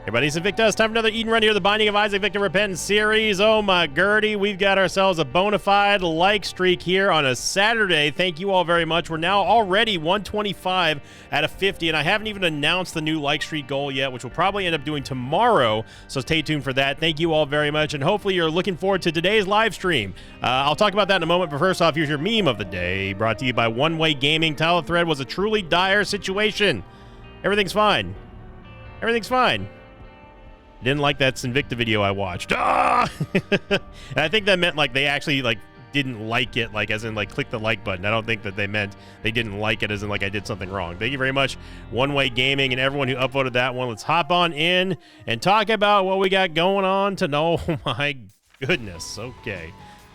Everybody, it's Invicta. It's time for another Eden Run here, the Binding of Isaac Victor Repentance series. Oh my Gertie, we've got ourselves a bona fide like streak here on a Saturday. Thank you all very much. We're now already 125 out of 50, and I haven't even announced the new like streak goal yet, which we'll probably end up doing tomorrow, so stay tuned for that. Thank you all very much, and hopefully you're looking forward to today's live stream. I'll talk about that in a moment, but first off, here's your meme of the day, brought to you by One Way Gaming. Tile Thread was a truly dire situation. Everything's fine. Everything's fine. Didn't like that Invicta video I watched. Ah! And I think that meant like they actually like didn't like it, like as in like click the like button. I don't think that they meant they didn't like it as in like I did something wrong. Thank you very much, One Way Gaming, and everyone who upvoted that one. Let's hop on in and talk about what we got going on to know. Oh my goodness. Okay.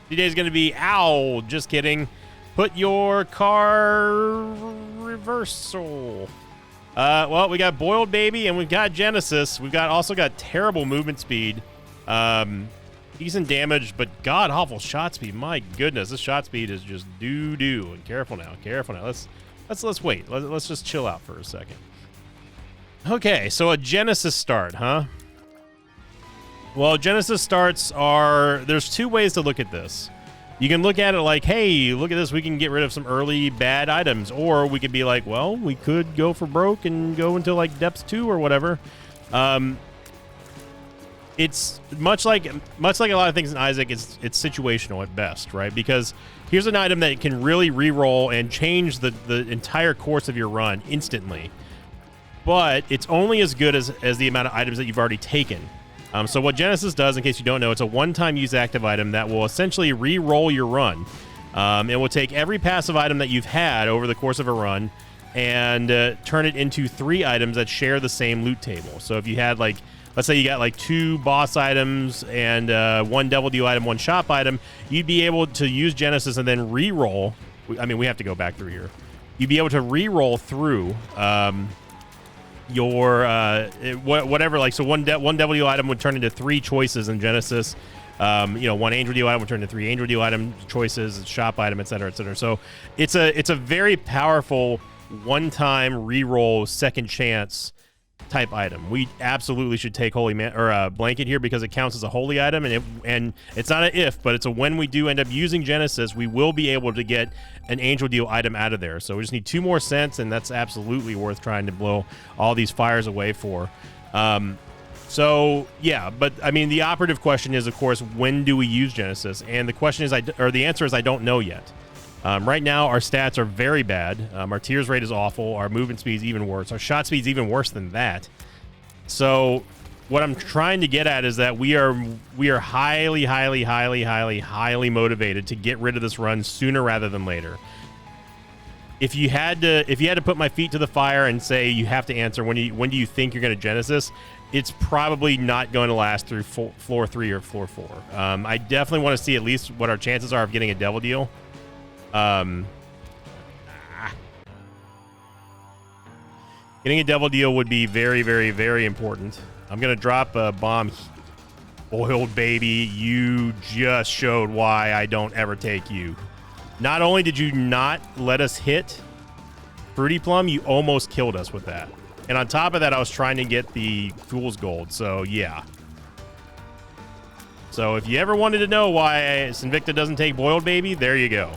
Today's going to be, ow, just kidding. Put your car reversal. Well, we got Boiled Baby and we've got Genesis. We've also got terrible movement speed. Decent damage, but god awful shot speed. My goodness, this shot speed is just doo-doo. And careful now. Let's wait. Let's just chill out for a second. Okay, so a Genesis start, huh? Well, Genesis starts there's two ways to look at this. You can look at it like, hey, look at this, we can get rid of some early bad items. Or we could be like, well, we could go for broke and go into like depths 2 or whatever. It's much like a lot of things in Isaac, it's situational at best, right? Because here's an item that can really re-roll and change the entire course of your run instantly. But it's only as good as the amount of items that you've already taken. So what Genesis does, in case you don't know, it's a one-time use active item that will essentially re-roll your run. It will take every passive item that you've had over the course of a run and turn it into 3 items that share the same loot table. So if you had, like, let's say you got like 2 boss items and 1 double deal item, 1 shop item, you'd be able to use Genesis and then re-roll. I mean, we have to go back through here. You'd be able to re-roll through your whatever, like, so one devil deal item would turn into 3 choices in Genesis. 1 angel deal item would turn into 3 angel deal item choices, shop item, etc., etc. So it's a very powerful one-time re-roll second chance type item. We absolutely should take Holy Man or Blanket here because it counts as a holy item, and it's not an if, but it's a when we do end up using Genesis, we will be able to get an angel deal item out of there. So we just need 2 more cents, and that's absolutely worth trying to blow all these fires away for. So yeah, but I mean, the operative question is, of course, when do we use Genesis? And the question is, the answer is I don't know yet. Right now, our stats are very bad. Our tears rate is awful. Our movement speed is even worse. Our shot speed is even worse than that. So what I'm trying to get at is that we are highly motivated to get rid of this run sooner rather than later. If you had to put my feet to the fire and say you have to answer when do you think you're going to Genesis, it's probably not going to last through floor 3 or floor 4. I definitely want to see at least what our chances are of getting a devil deal. Getting a devil deal would be very, very, very important. I'm gonna drop a bomb. Boiled Baby, you just showed why I don't ever take you. Not only did you not let us hit Fruity Plum, you almost killed us with that. And on top of that, I was trying to get the Fool's Gold, so yeah. So if you ever wanted to know why Invicta doesn't take Boiled Baby, there you go.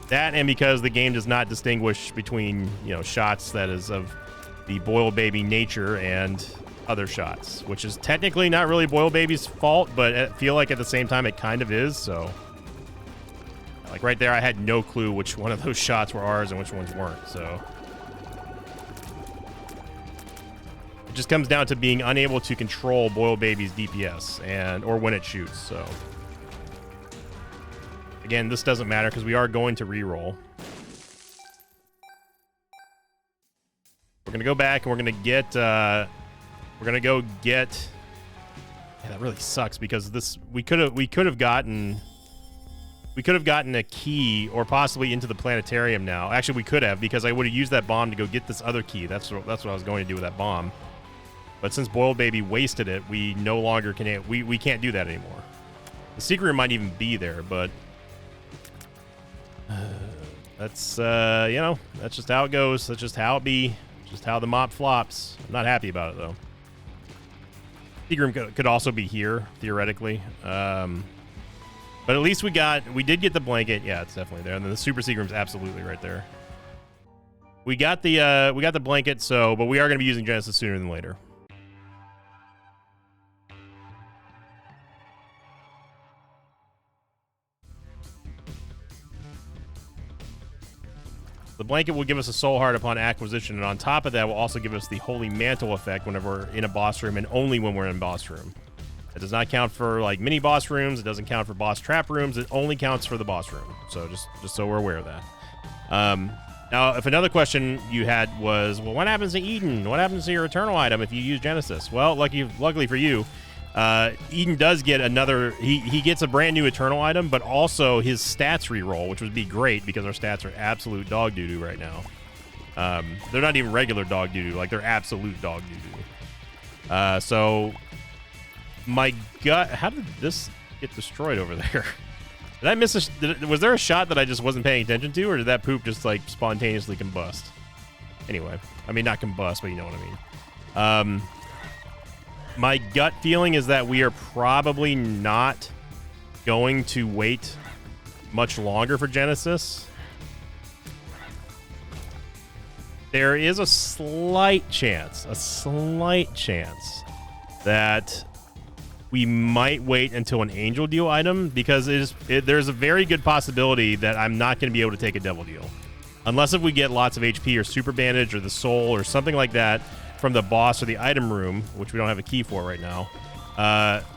That, and because the game does not distinguish between, shots that is of the Boiled Baby nature and other shots, which is technically not really Boiled Baby's fault, but I feel like at the same time it kind of is. So, like right there, I had no clue which one of those shots were ours and which ones weren't. So it just comes down to being unable to control Boiled Baby's DPS or when it shoots. So. Again, this doesn't matter because we are going to re-roll. We're going to go back and we're going to get... Yeah, that really sucks because we could have gotten a key or possibly into the planetarium now. Actually, we could have, because I would have used that bomb to go get this other key. That's what I was going to do with that bomb. But since Boiled Baby wasted it, we no longer can... We can't do that anymore. The secret room might even be there, but... That's that's just how it goes. That's just how it be. Just how the mop flops. I'm not happy about it though. Seagroom could also be here, theoretically. But at least we did get the blanket. Yeah, it's definitely there. And then the Super Seagroom's absolutely right there. We got the blanket, but we are going to be using Genesis sooner than later. The blanket will give us a soul heart upon acquisition, and on top of that will also give us the Holy Mantle effect whenever we're in a boss room, and only when we're in boss room. It does not count for like mini boss rooms. It doesn't count for boss trap rooms. It only counts for the boss room. So just so we're aware of that. Now, if another question you had was, well, what happens to Eden? What happens to your Eternal item if you use Genesis? Well, luckily for you, Eden does get another. He gets a brand new Eternal item, but also his stats reroll, which would be great because our stats are absolute dog doo doo right now. They're not even regular dog doo doo, like they're absolute dog doo doo. So my gut, how did this get destroyed over there? Did I miss was there a shot that I just wasn't paying attention to, or did that poop just like spontaneously combust? Anyway, I mean not combust, but you know what I mean. My gut feeling is that we are probably not going to wait much longer for Genesis. There is a slight chance that we might wait until an Angel Deal item, because there's a very good possibility that I'm not going to be able to take a Devil Deal. Unless if we get lots of HP or Super Bandage or the Soul or something like that from the boss or the item room, which we don't have a key for right now,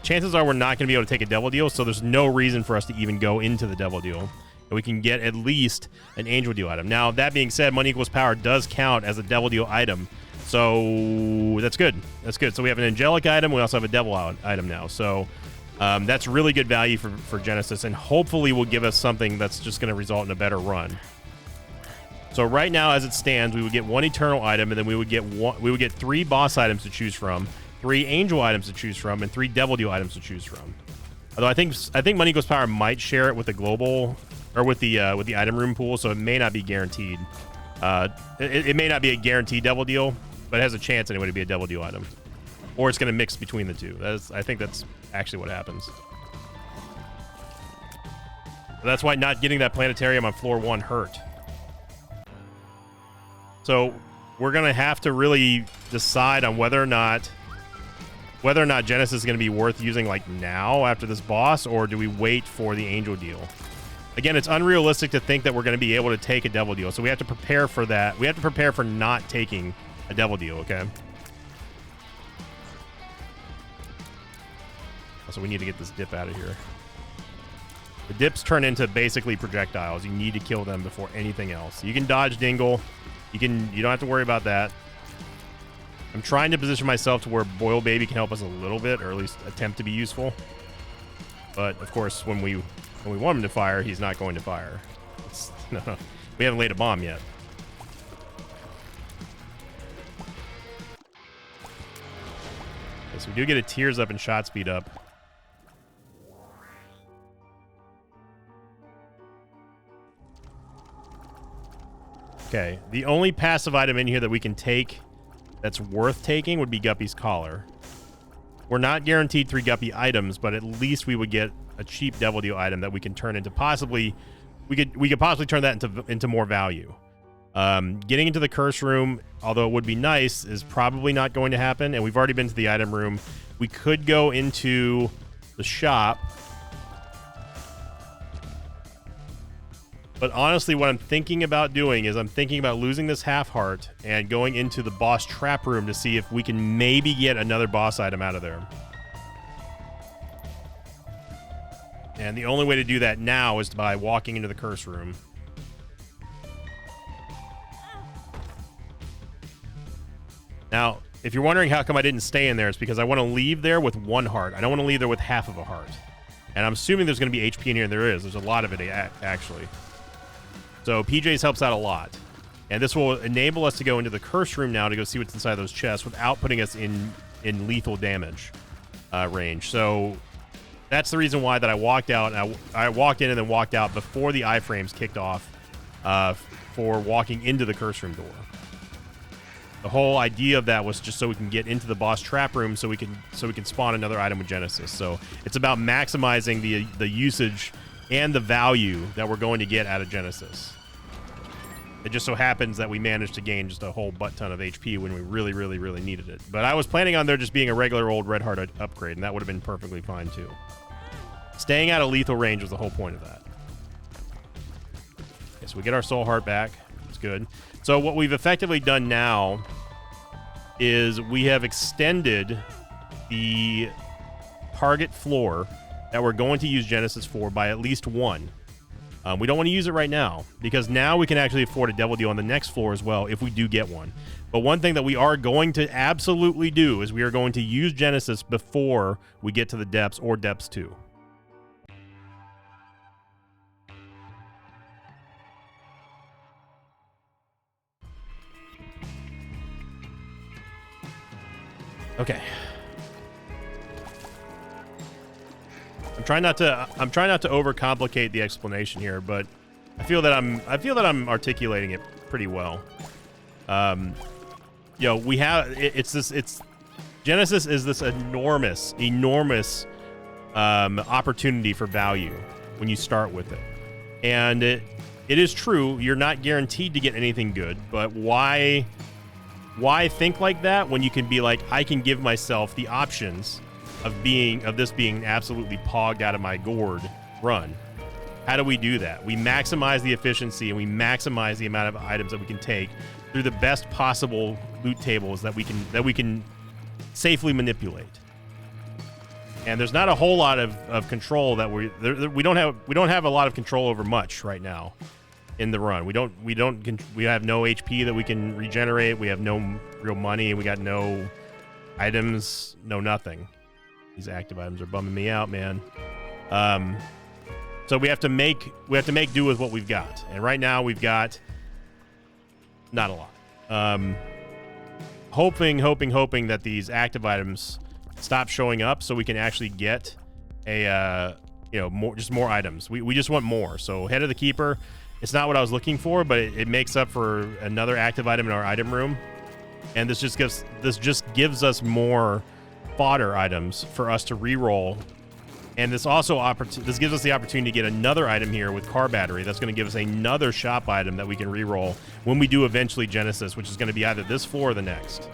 chances are we're not going to be able to take a Devil Deal, so there's no reason for us to even go into the Devil Deal. And we can get at least an Angel Deal item. Now, that being said, Money Equals Power does count as a Devil Deal item, so that's good. That's good. So we have an Angelic item. We also have a Devil item now. So that's really good value for Genesis, and hopefully will give us something that's just going to result in a better run. So right now, as it stands, we would get one Eternal item, and then we would get 3 boss items to choose from, 3 Angel items to choose from, and 3 Devil Deal items to choose from. Although I think Money Equals Power might share it with the global or with the item room pool, so it may not be guaranteed. It may not be a guaranteed Devil Deal, but it has a chance anyway to be a Devil Deal item, or it's going to mix between the two. I think that's actually what happens. That's why not getting that planetarium on floor 1 hurt. So we're going to have to really decide on whether or not Genesis is going to be worth using like now after this boss, or do we wait for the Angel Deal? Again, it's unrealistic to think that we're going to be able to take a Devil Deal, so we have to prepare for that. We have to prepare for not taking a Devil Deal, okay? So we need to get this dip out of here. The dips turn into basically projectiles. You need to kill them before anything else. You can dodge Dingle. You don't have to worry about that. I'm trying to position myself to where Boil Baby can help us a little bit, or at least attempt to be useful. But of course, when we want him to fire, he's not going to fire. No, we haven't laid a bomb yet. Okay, so we do get a Tears Up and Shot Speed Up. Okay, the only passive item in here that we can take that's worth taking would be Guppy's Collar. We're not guaranteed 3 Guppy items, but at least we would get a cheap Devil Deal item that we can turn into possibly... We could possibly turn that into more value. Getting into the Curse Room, although it would be nice, is probably not going to happen, and we've already been to the item room. We could go into the shop. But honestly, what I'm thinking about doing is I'm thinking about losing this half heart and going into the boss trap room to see if we can maybe get another boss item out of there. And the only way to do that now is by walking into the curse room. Now, if you're wondering how come I didn't stay in there, it's because I want to leave there with 1 heart. I don't want to leave there with half of a heart. And I'm assuming there's going to be HP in here, and there is. There's a lot of it, actually. So PJ's helps out a lot. And this will enable us to go into the curse room now to go see what's inside those chests without putting us in lethal damage range. So that's the reason why that I walked out. And I walked in and then walked out before the iframes kicked off for walking into the curse room door. The whole idea of that was just so we can get into the boss trap room, so we can spawn another item with Genesis. So it's about maximizing the usage and the value that we're going to get out of Genesis. It just so happens that we managed to gain just a whole butt ton of HP when we really, really, really needed it. But I was planning on there just being a regular old Red Heart upgrade, and that would have been perfectly fine too. Staying out of lethal range was the whole point of that. Okay, so we get our Soul Heart back. It's good. So what we've effectively done now is we have extended the target floor that we're going to use Genesis for by at least one. We don't want to use it right now because now we can actually afford a Devil Deal on the next floor as well if we do get one. But one thing that we are going to absolutely do is we are going to use Genesis before we get to the depths or depths 2. Okay. I'm trying not to overcomplicate the explanation here, but I feel that I'm articulating it pretty well. We have Genesis is this enormous opportunity for value when you start with it. And it is true, you're not guaranteed to get anything good, but why think like that when you can be like, I can give myself the options of this being absolutely pogged out of my gourd run? How do we do that? We maximize the efficiency and we maximize the amount of items that we can take through the best possible loot tables that we can safely manipulate. And there's not a whole lot of control that we don't have a lot of control over much right now in the run. We have no HP that we can regenerate. We have no real money. We got no items, no nothing. These active items are bumming me out, man. So we have to make do with what we've got. And right now we've got not a lot. Hoping that these active items stop showing up so we can actually get more items. We just want more. So Head of the Keeper, it's not what I was looking for, but it makes up for another active item in our item room. And this just gives us more fodder items for us to re-roll. And this gives us the opportunity to get another item here with car battery. That's going to give us another shop item that we can re-roll when we do eventually Genesis, which is going to be either this floor or the next.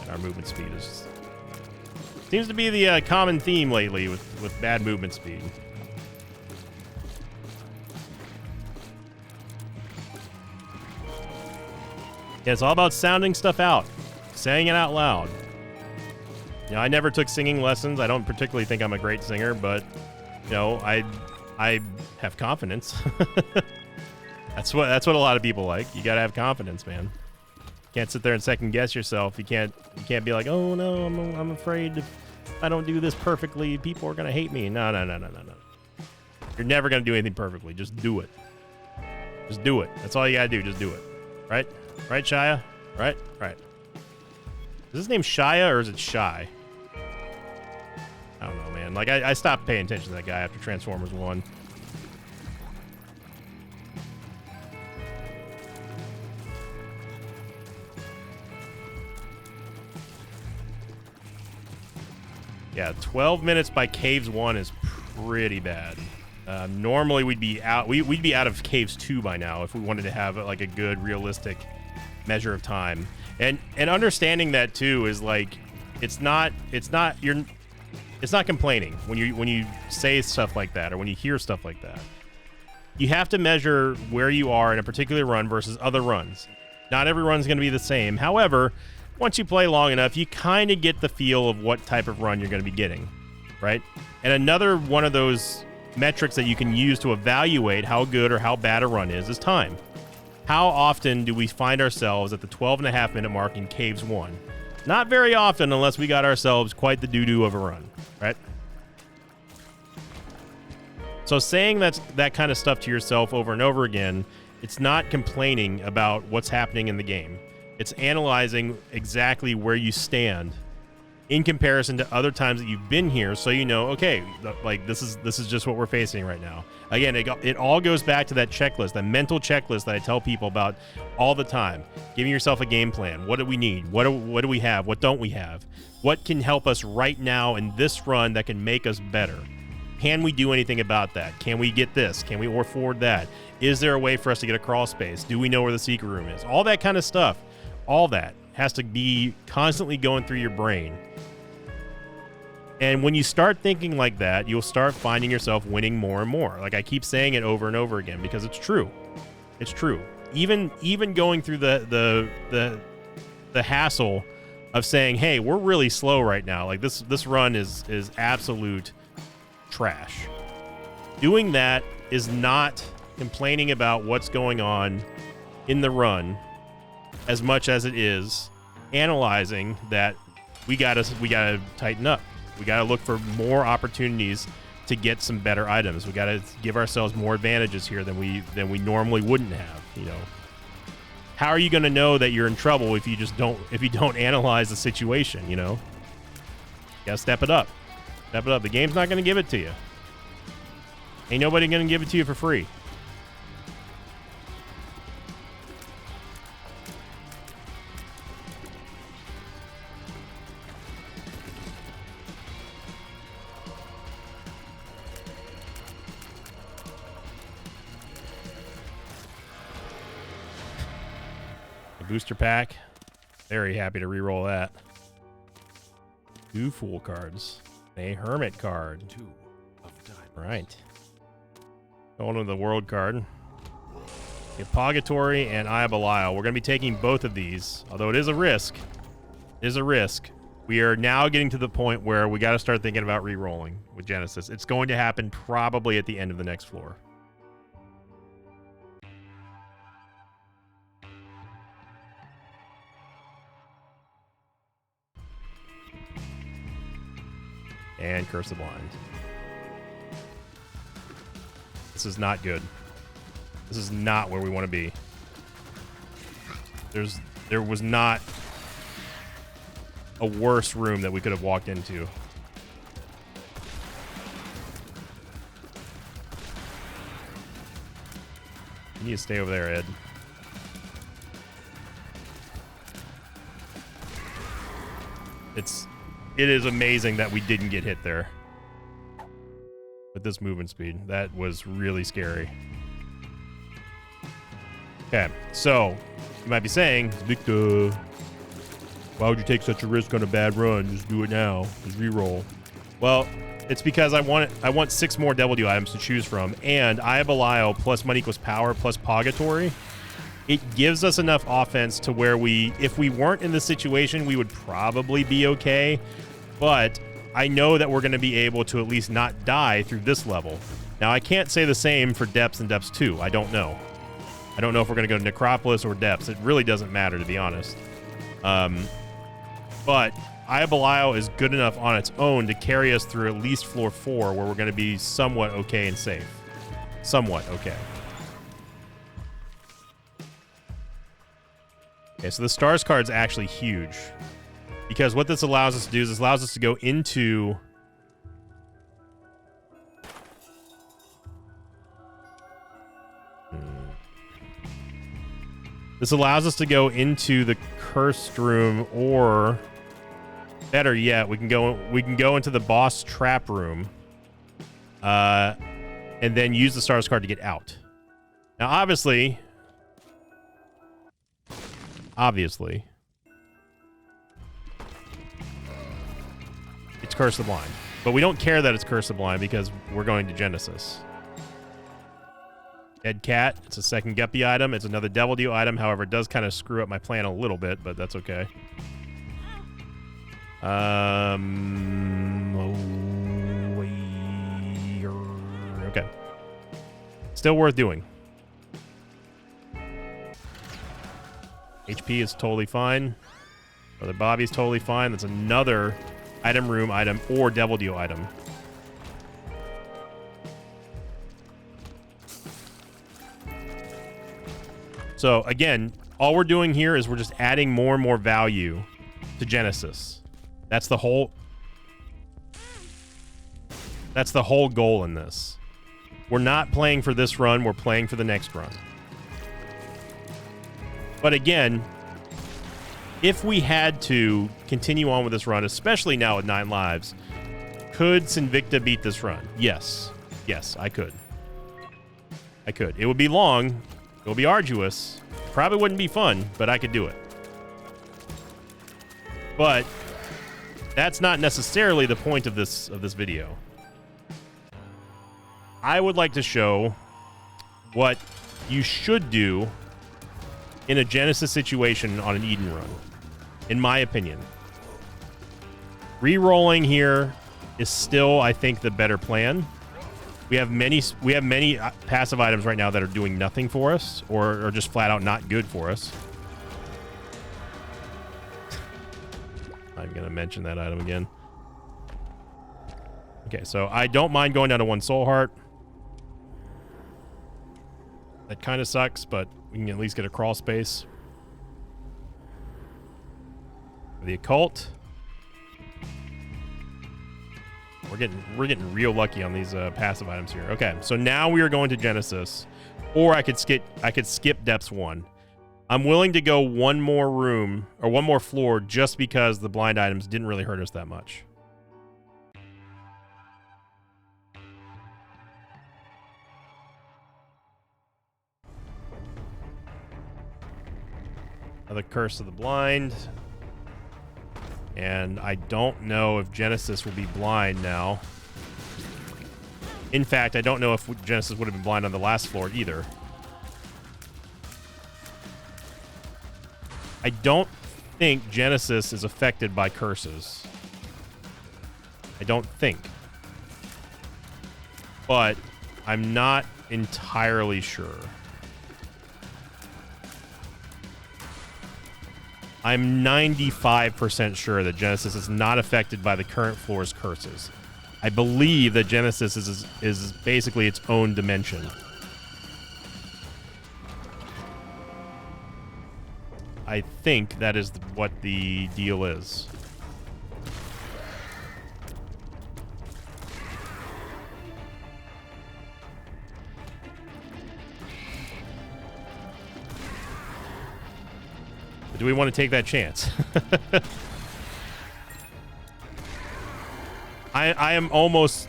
And our movement speed seems to be the common theme lately with bad movement speed. Yeah, it's all about sounding stuff out, saying it out loud. I never took singing lessons. I don't particularly think I'm a great singer, but I have confidence. That's what a lot of people like. You gotta have confidence, man. Can't sit there and second guess yourself. You can't be like, oh no, I'm afraid if I don't do this perfectly, people are gonna hate me. No. You're never gonna do anything perfectly. Just do it. Just do it. That's all you gotta do. Just do it. Right, Shia? Right. Is his name Shia or is it Shy? I don't know, man. Like, I stopped paying attention to that guy after Transformers 1. Yeah, 12 minutes by Caves 1 is pretty bad. Normally we'd be out of Caves 2 by now if we wanted to have like a good realistic measure of time. And understanding that too is like it's not complaining when you say stuff like that or when you hear stuff like that. You have to measure where you are in a particular run versus other runs. Not every run's going to be the same. However, once you play long enough, you kind of get the feel of what type of run you're going to be getting, right? And another one of those metrics that you can use to evaluate how good or how bad a run is time. How often do we find ourselves at the 12.5 minute mark in Caves 1? Not very often unless we got ourselves quite the doo-doo of a run, right? So saying that kind of stuff to yourself over and over again, it's not complaining about what's happening in the game. It's analyzing exactly where you stand in comparison to other times that you've been here, so you know, okay, like this is just what we're facing right now. Again, it all goes back to that checklist, that mental checklist that I tell people about all the time. Giving yourself a game plan. What do we need? What do we have? What don't we have? What can help us right now in this run that can make us better? Can we do anything about that? Can we get this? Can we afford that? Is there a way for us to get a crawl space? Do we know where the secret room is? All that kind of stuff. All that has to be constantly going through your brain. And when you start thinking like that, you'll start finding yourself winning more and more. Like I keep saying it over and over again because it's true. It's true. Even going through the hassle of saying, "Hey, we're really slow right now. Like this run is absolute trash." Doing that is not complaining about what's going on in the run as much as it is analyzing that we gotta tighten up. We got to look for more opportunities to get some better items. We got to give ourselves more advantages here than we normally wouldn't have. You know, how are you going to know that you're in trouble if you don't analyze the situation? You know, you got to step it up. Step it up. The game's not going to give it to you. Ain't nobody going to give it to you for free. Booster pack. Very happy to reroll that. 2 Fool cards. A Hermit card. 2 of diamonds. Right. Going to the World card. A Purgatory and Eye of Belial. We're going to be taking both of these, although it is a risk. It is a risk. We are now getting to the point where we got to start thinking about rerolling with Genesis. It's going to happen probably at the end of the next floor. And Curse the Blind. This is not good. This is not where we want to be. There was not a worse room that we could have walked into. You need to stay over there, Ed. It is amazing that we didn't get hit there with this movement speed. That was really scary. Okay, so you might be saying, Victor, why would you take such a risk on a bad run? Just do it now. Just reroll. Well, it's because I want 6 more Devil Dew items to choose from, and Eye of Belial plus money equals power plus Purgatory. It gives us enough offense to where if we weren't in this situation, we would probably be okay. But I know that we're going to be able to at least not die through this level. Now, I can't say the same for Depths and Depths 2. I don't know. I don't know if we're going to go to Necropolis or Depths. It really doesn't matter, to be honest. But Eye of Belial is good enough on its own to carry us through at least floor 4, where we're going to be somewhat okay and safe. Somewhat okay. Okay, so the Stars card's actually huge. Because what this allows us to do is this allows us to go into... This allows us to go into the Cursed Room, or better yet, we can go into the Boss Trap Room, and then use the Stars card to get out. Now, obviously, it's Curse the Blind, but we don't care that it's Curse the Blind because we're going to Genesis. Dead Cat, it's a second Guppy item. It's another Devil Dew item. However, it does kind of screw up my plan a little bit, but that's okay. Okay. Still worth doing. HP is totally fine. Brother Bobby's totally fine. That's another item room item or Devil Dew item. So again, all we're doing here is we're just adding more and more value to Genesis. That's the whole goal in this. We're not playing for this run, we're playing for the next run. But again, if we had to continue on with this run, especially now with 9 lives, could Sinvicta beat this run? Yes. Yes, I could. I could. It would be long. It would be arduous. Probably wouldn't be fun, but I could do it. But that's not necessarily the point of this video. I would like to show what you should do in a Genesis situation on an Eden run, in my opinion. Re-rolling here is still, I think, the better plan. We have many passive items right now that are doing nothing for us, or are just flat out not good for us. I'm gonna mention that item again. Okay, so I don't mind going down to 1 soul heart. That kind of sucks, but we can at least get a crawl space. The occult. We're getting real lucky on these passive items here. Okay, so now we are going to Genesis, or I could skip Depths 1. I'm willing to go one more room or one more floor just because the blind items didn't really hurt us that much. Another Curse of the Blind. And I don't know if Genesis will be blind now. In fact, I don't know if Genesis would have been blind on the last floor either. I don't think Genesis is affected by curses. I don't think. But I'm not entirely sure. I'm 95% sure that Genesis is not affected by the current floor's curses. I believe that Genesis is basically its own dimension. I think that is what the deal is. Do we want to take that chance? I am almost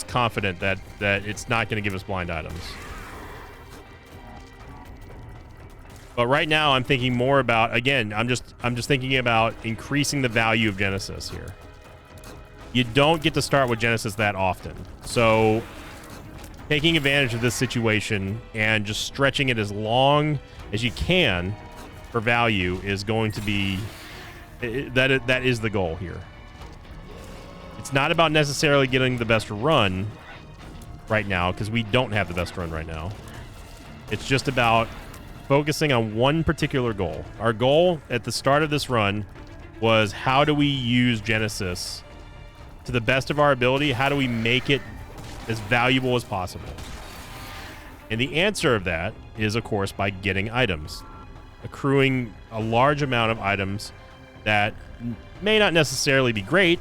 confident that it's not going to give us blind items. But right now I'm thinking more about, again, I'm just thinking about increasing the value of Genesis here. You don't get to start with Genesis that often. So taking advantage of this situation and just stretching it as long as you can for value is going to be that is the goal here. It's not about necessarily getting the best run right now, because we don't have the best run right now. It's just about focusing on one particular goal. Our goal at the start of this run was, how do we use Genesis to the best of our ability? How do we make it as valuable as possible? And the answer of that is, of course, by getting items. Accruing a large amount of items that may not necessarily be great,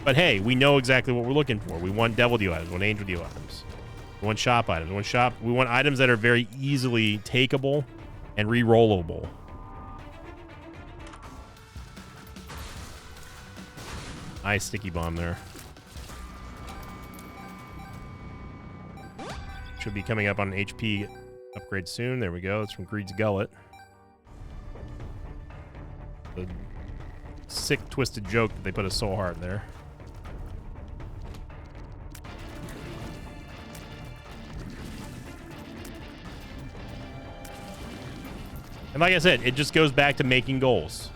but hey, we know exactly what we're looking for. We want Devil Deal items, we want Angel Deal items, we want shop items, we want items that are very easily takeable and re-rollable. Nice sticky bomb there. Should be coming up on an HP upgrade soon. There we go. It's from Greed's Gullet. The sick, twisted joke that they put a soul heart there. And like I said, it just goes back to making goals.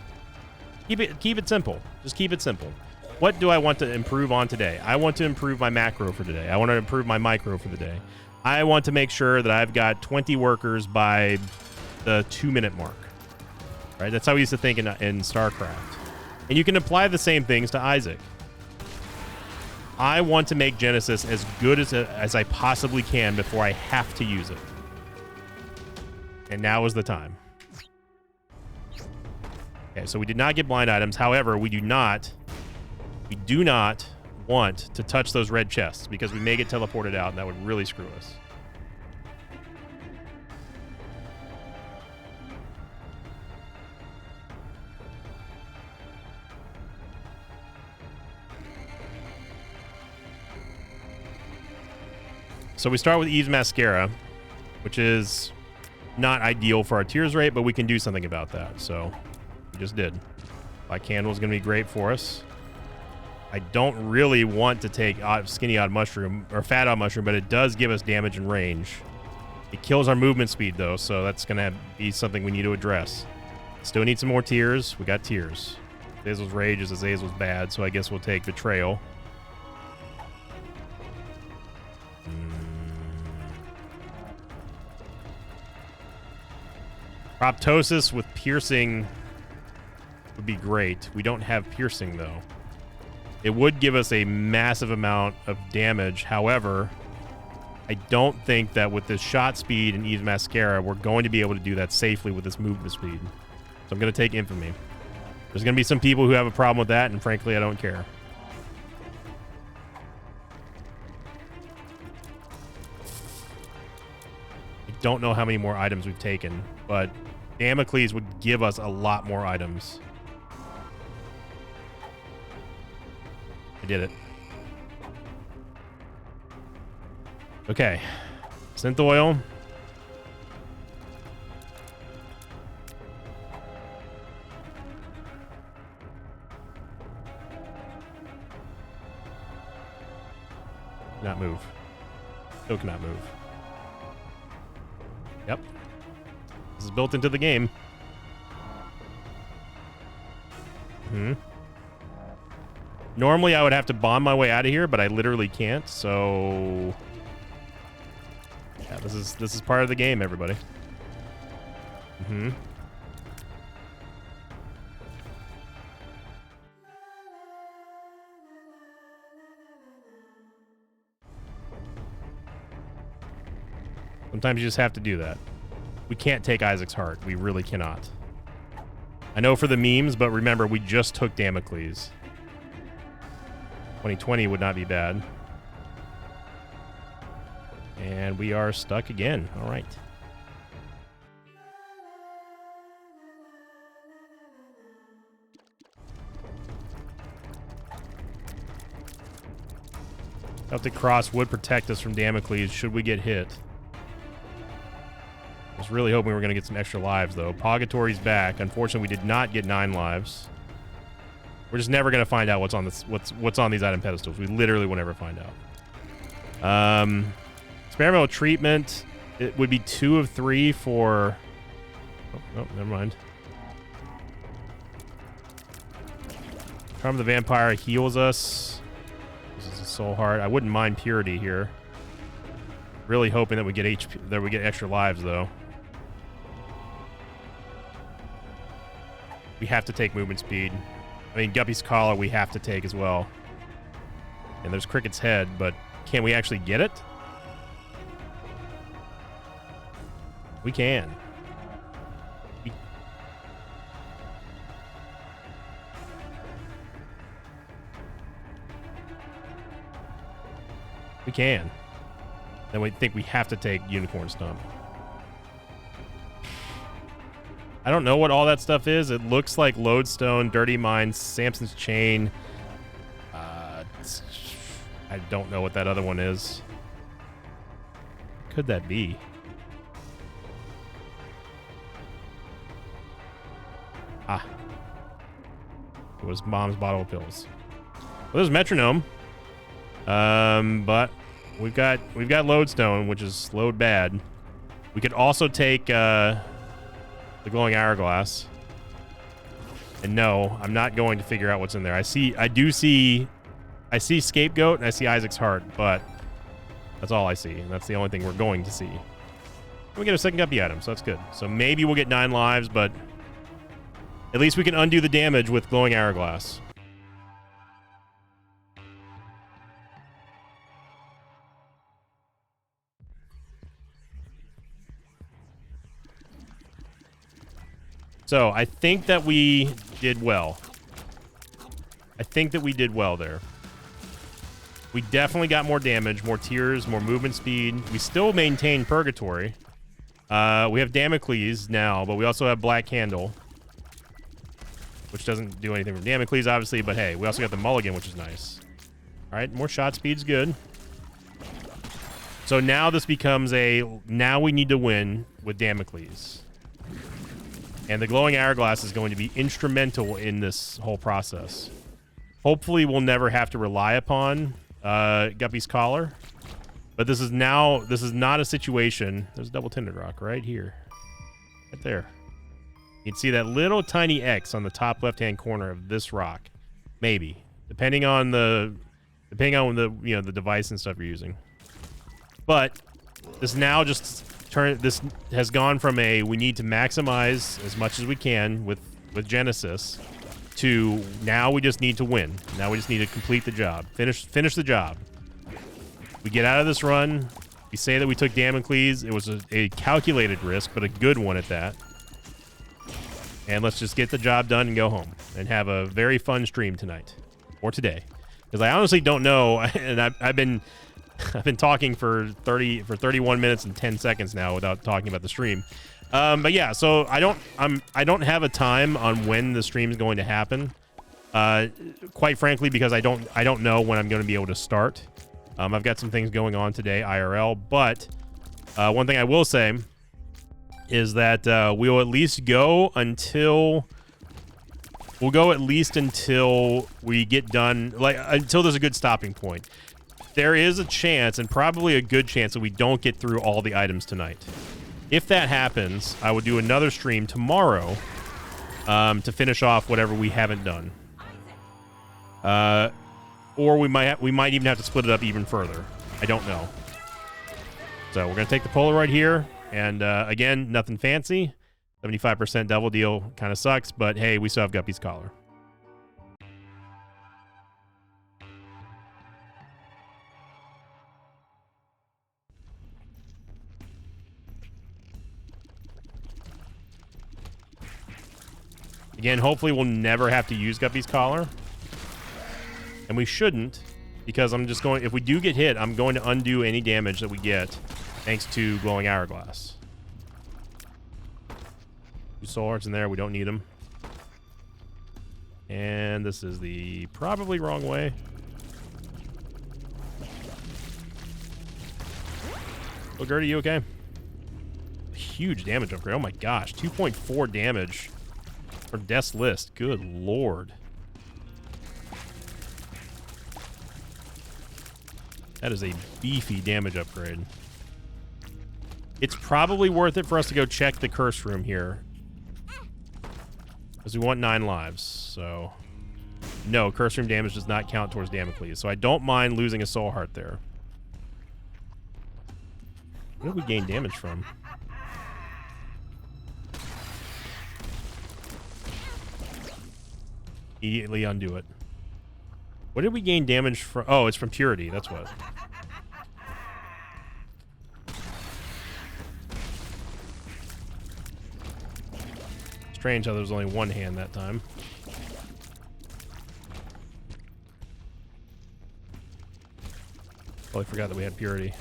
Keep it simple. Just keep it simple. What do I want to improve on today? I want to improve my macro for today. I want to improve my micro for the day. I want to make sure that I've got 20 workers by the 2-minute mark. Right? That's how we used to think in StarCraft. And you can apply the same things to Isaac. I want to make Genesis as good as I possibly can before I have to use it. And now is the time. Okay, so we did not get blind items. However, we do not We do not want to touch those red chests because we may get teleported out, and that would really screw us. So we start with Eve's Mascara, which is not ideal for our tears rate, but we can do something about that. So we just did. Black Candle is going to be great for us. I don't really want to take Skinny Odd Mushroom or Fat Odd Mushroom, but it does give us damage and range. It kills our movement speed, though, so that's going to be something we need to address. Still need some more tears. We got tears. Azazel's Rage is Azazel's bad, so I guess we'll take Betrayal. Proptosis with Piercing would be great. We don't have Piercing, though. It would give us a massive amount of damage. However, I don't think that with this shot speed and Eve's Mascara, we're going to be able to do that safely with this movement speed. So I'm going to take Infamy. There's going to be some people who have a problem with that, and frankly, I don't care. I don't know how many more items we've taken, but Damocles would give us a lot more items. I did it. Okay. Synth Oil. Not move. Still cannot move. Yep. This is built into the game. Normally, I would have to bomb my way out of here, but I literally can't. So, yeah, this is part of the game, everybody. Sometimes you just have to do that. We can't take Isaac's Heart. We really cannot. I know for the memes, but remember, we just took Damocles. 2020 would not be bad. And we are stuck again. All right. Celtic Cross would protect us from Damocles should we get hit. I was really hoping we were going to get some extra lives, though. Purgatory's back. Unfortunately, we did not get 9 lives. We're just never going to find out what's on this, what's on these item pedestals. We literally will never find out. Experimental treatment. It would be 2 of 3 for. Oh, never mind. Charm of the Vampire heals us. This is a Soul Heart. I wouldn't mind Purity here. Really hoping that we get HP, that we get extra lives, though. We have to take movement speed. I mean, Guppy's Collar we have to take as well. And there's Cricket's Head, but can we actually get it? We can. We can. Then we think we have to take Unicorn Stomp. I don't know what all that stuff is. It looks like Lodestone, Dirty Mind, Samson's Chain. I don't know what that other one is. What could that be? Ah. It was Mom's Bottle of Pills. Well, there's Metronome. But we've got Lodestone, which is load bad. We could also take the Glowing Hourglass. And no, I'm not going to figure out what's in there. I see Scapegoat and I see Isaac's Heart, but that's all I see, and that's the only thing we're going to see. We get a second Guppy item, so that's good. So maybe we'll get 9 lives, but at least we can undo the damage with Glowing Hourglass. So I think that we did well. I think that we did well there. We definitely got more damage, more tears, more movement speed. We still maintain Purgatory. We have Damocles now, but we also have Black Candle, which doesn't do anything from Damocles, obviously, but hey, we also got the Mulligan, which is nice. All right, more shot speed's good. So now this becomes now we need to win with Damocles. And the Glowing Hourglass is going to be instrumental in this whole process. Hopefully we'll never have to rely upon Guppy's Collar. But this is not a situation. There's a double tinted rock right here. Right there. You can see that little tiny X on the top left-hand corner of this rock. Maybe. Depending on the the device and stuff you're using. But this now this has gone from we need to maximize as much as we can with Genesis to now we just need to win. Now we just need to complete the job. Finish the job. We get out of this run. We say that we took Damocles. It was a calculated risk, but a good one at that. And let's just get the job done and go home and have a very fun stream tonight or today. Because I honestly don't know, and I've been talking for 31 minutes and 10 seconds now without talking about the stream. But yeah, so I don't have a time on when the stream is going to happen. Quite frankly, because I don't know when I'm going to be able to start. I've got some things going on today, IRL. But one thing I will say is that we will at least go until we get done, until there's a good stopping point. There is a chance, and probably a good chance, that we don't get through all the items tonight. If that happens, I will do another stream tomorrow to finish off whatever we haven't done. Or we might even have to split it up even further. I don't know. So we're going to take the Polaroid here. And again, nothing fancy. 75% double deal kind of sucks, but hey, we still have Guppy's Collar. Again, hopefully we'll never have to use Guppy's Collar. And we shouldn't, because I'm just going, if we do get hit, I'm going to undo any damage that we get thanks to Glowing Hourglass. 2 soul hearts in there, we don't need them. And this is the probably wrong way. Oh, Gertie, you okay? Huge damage upgrade. Oh my gosh, 2.4 damage for Death's List. Good lord. That is a beefy damage upgrade. It's probably worth it for us to go check the curse room here. Because we want 9 lives, so... No, curse room damage does not count towards Damocles, so I don't mind losing a soul heart there. What did we gain damage from? Immediately undo it. What did we gain damage from? Oh, it's from Purity, that's what. Strange how there was only one hand that time. Totally forgot that we had Purity.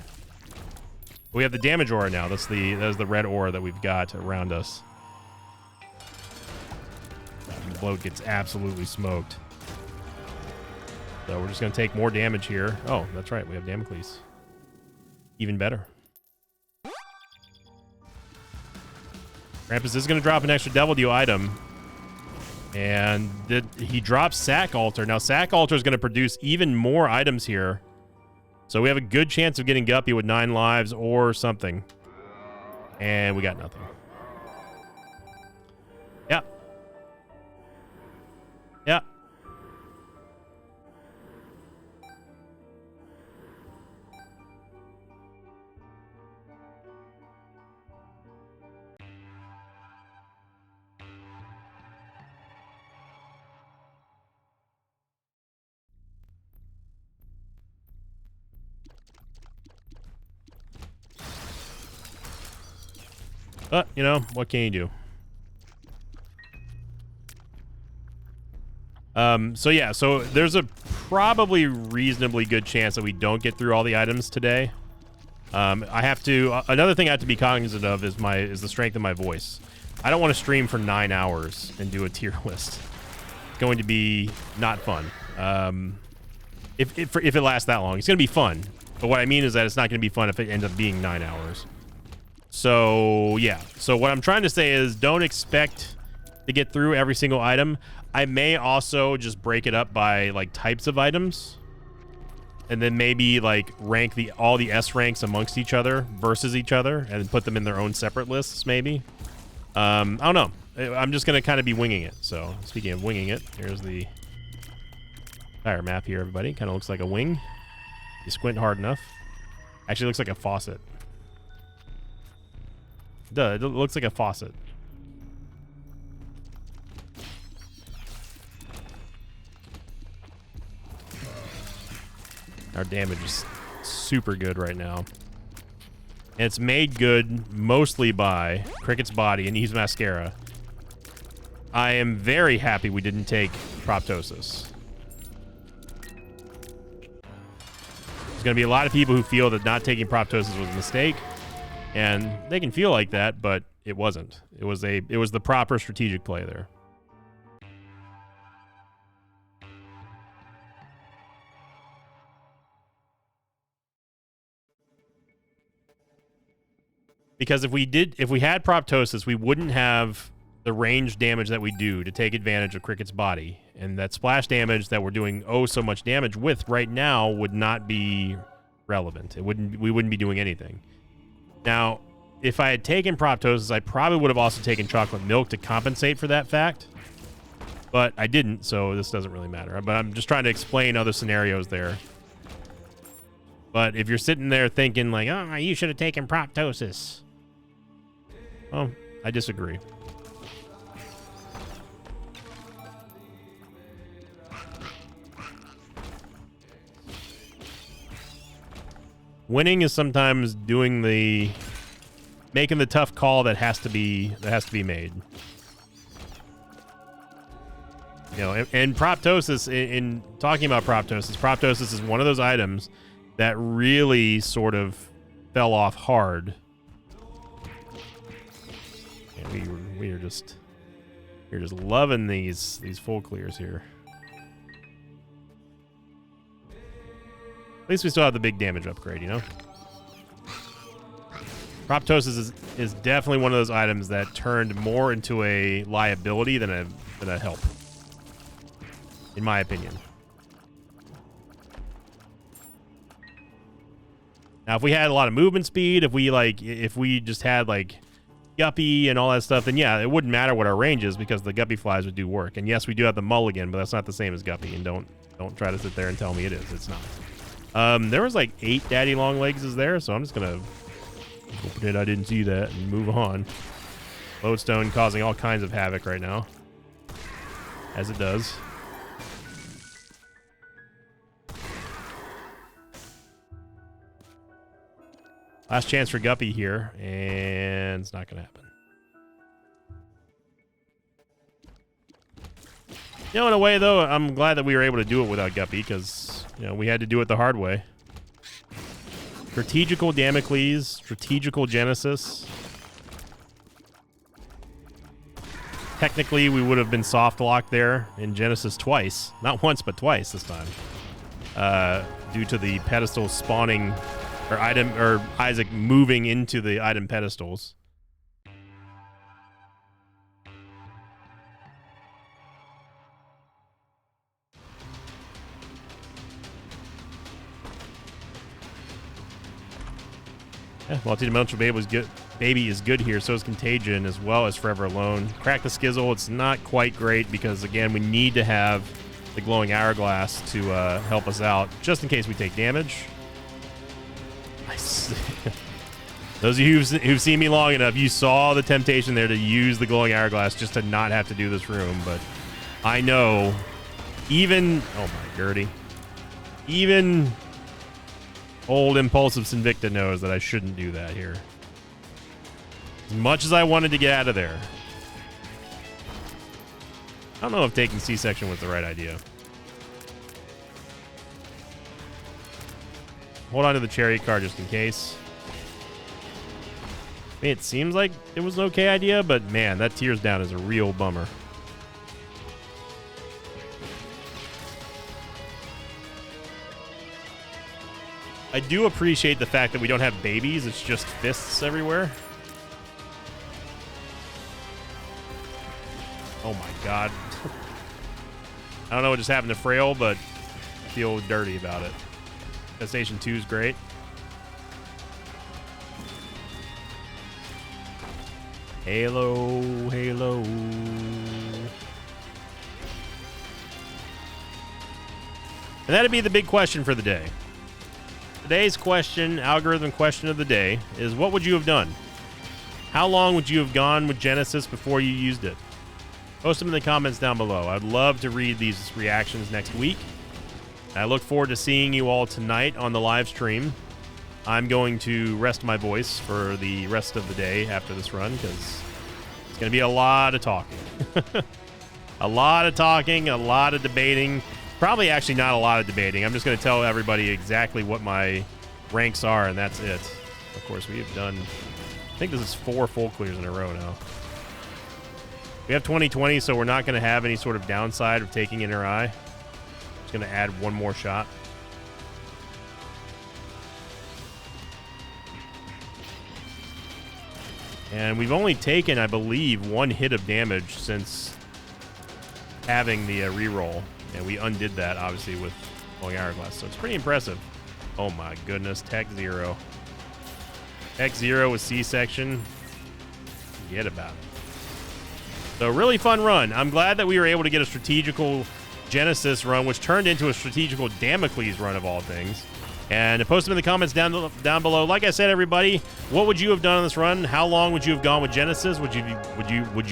We have the damage aura now. That's the red aura that we've got around us. The bloat gets absolutely smoked. So we're just going to take more damage here. Oh, that's right. We have Damocles. Even better. Krampus is going to drop an extra Devil Deal item. And he drops Sack Altar. Now, Sack Altar is going to produce even more items here. So we have a good chance of getting Guppy with 9 lives or something. And we got nothing. Yeah. Yeah. But, you know, what can you do? So yeah, so there's a probably reasonably good chance that we don't get through all the items today. I have to, another thing I have to be cognizant of is the strength of my voice. I don't want to stream for 9 hours and do a tier list. It's going to be not fun. If it lasts that long, it's going to be fun. But what I mean is that it's not going to be fun if it ends up being 9 hours. So yeah, so what I'm trying to say is don't expect to get through every single item. I may also just break it up by like types of items, and then maybe like rank all the S ranks amongst each other versus each other, and put them in their own separate lists. Maybe. I don't know. I'm just gonna kind of be winging it. So speaking of winging it, here's the entire map here. Everybody kind of looks like a wing. You squint hard enough. Actually, looks like a faucet. Duh, it looks like a faucet. Our damage is super good right now. And it's made good mostly by Cricket's Body and Eve's Mascara. I am very happy we didn't take Proptosis. There's going to be a lot of people who feel that not taking Proptosis was a mistake. And they can feel like that, but it wasn't. It was the proper strategic play there. Because if we had Proptosis, we wouldn't have the range damage that we do to take advantage of Cricket's Body. And that splash damage that we're doing so much damage with right now would not be relevant. We wouldn't be doing anything. Now, if I had taken Proptosis, I probably would have also taken Chocolate Milk to compensate for that fact. But I didn't, so this doesn't really matter. But I'm just trying to explain other scenarios there. But if you're sitting there thinking like, oh, you should have taken Proptosis. Well, I disagree. Winning is sometimes making the tough call that has to be made. You know, and Proptosis, in talking about Proptosis is one of those items that really sort of fell off hard. And we're just loving these full clears here. At least we still have the big damage upgrade, you know? Proptosis is definitely one of those items that turned more into a liability than a help, in my opinion. Now, if we had a lot of movement speed, if we just had like Guppy and all that stuff, then yeah, it wouldn't matter what our range is because the Guppy flies would do work. And yes, we do have the mulligan, but that's not the same as Guppy. And don't try to sit there and tell me it is. It's not. There was like 8 daddy long legs is there, so I'm just gonna pretend I didn't see that and move on. Lodestone causing all kinds of havoc right now, as it does. Last chance for Guppy here, and it's not gonna happen. You know, in a way though, I'm glad that we were able to do it without Guppy because, you know, we had to do it the hard way. Strategical Damocles, Strategical Genesis. Technically, we would have been soft locked there in Genesis twice. Not once, but twice this time. Due to the pedestal spawning, or Isaac moving into the item pedestals. Yeah, Multi-Dimensional Baby is good here, so is Contagion, as well as Forever Alone. Crack the Skizzle, it's not quite great because, again, we need to have the Glowing Hourglass to help us out, just in case we take damage. Those of you who've seen me long enough, you saw the temptation there to use the Glowing Hourglass just to not have to do this room, but I know even... Oh my Gertie. Even... Old Impulsive Sinvicta knows that I shouldn't do that here. As much as I wanted to get out of there. I don't know if taking C-section was the right idea. Hold on to the chariot card just in case. I mean, it seems like it was an okay idea, but man, that tears down is a real bummer. I do appreciate the fact that we don't have babies. It's just fists everywhere. Oh my god. I don't know what just happened to Frail, but I feel dirty about it. Station 2 is great. Halo, Halo. And that'd be the big question for the day. Today's question, algorithm question of the day, is what would you have done? How long would you have gone with Genesis before you used it? Post them in the comments down below. I'd love to read these reactions next week. I look forward to seeing you all tonight on the live stream. I'm going to rest my voice for the rest of the day after this run because it's going to be a lot of talking. A lot of talking, a lot of debating. Probably actually not a lot of debating. I'm just going to tell everybody exactly what my ranks are, and that's it. Of course, we have done, I think this is 4 full clears in a row now. We have 2020, so we're not going to have any sort of downside of taking Inner Eye. Just going to add one more shot. And we've only taken, I believe, 1 hit of damage since having the reroll. And we undid that, obviously, with Glowing Hourglass. So it's pretty impressive. Oh, my goodness. Tech 0. Tech 0 with C-section. Forget about it. So really fun run. I'm glad that we were able to get a strategical Genesis run, which turned into a strategical Damocles run of all things. And post them in the comments down below. Like I said, everybody, what would you have done on this run? How long would you have gone with Genesis? Would you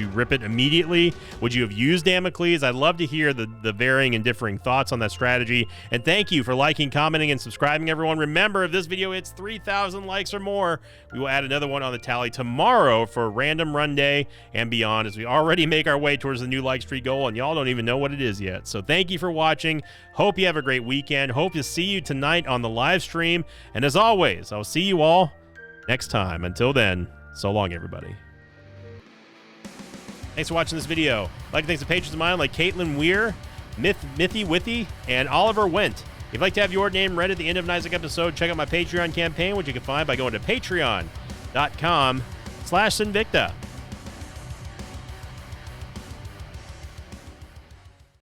rip it immediately? Would you have used Damocles? I'd love to hear the varying and differing thoughts on that strategy. And thank you for liking, commenting, and subscribing, everyone. Remember, if this video hits 3,000 likes or more, we will add another one on the tally tomorrow for Random Run Day and beyond, as we already make our way towards the new like streak goal, and y'all don't even know what it is yet. So thank you for watching. Hope you have a great weekend. Hope to see you tonight on the live stream. And as always, I'll see you all next time. Until then, so long, everybody. Thanks for watching this video. I'd like to thank some patrons of mine like Caitlin Weir, Mithy Withy, and Oliver Went. If you'd like to have your name read at the end of an Isaac episode, check out my Patreon campaign, which you can find by going to patreon.com/Sinvicta.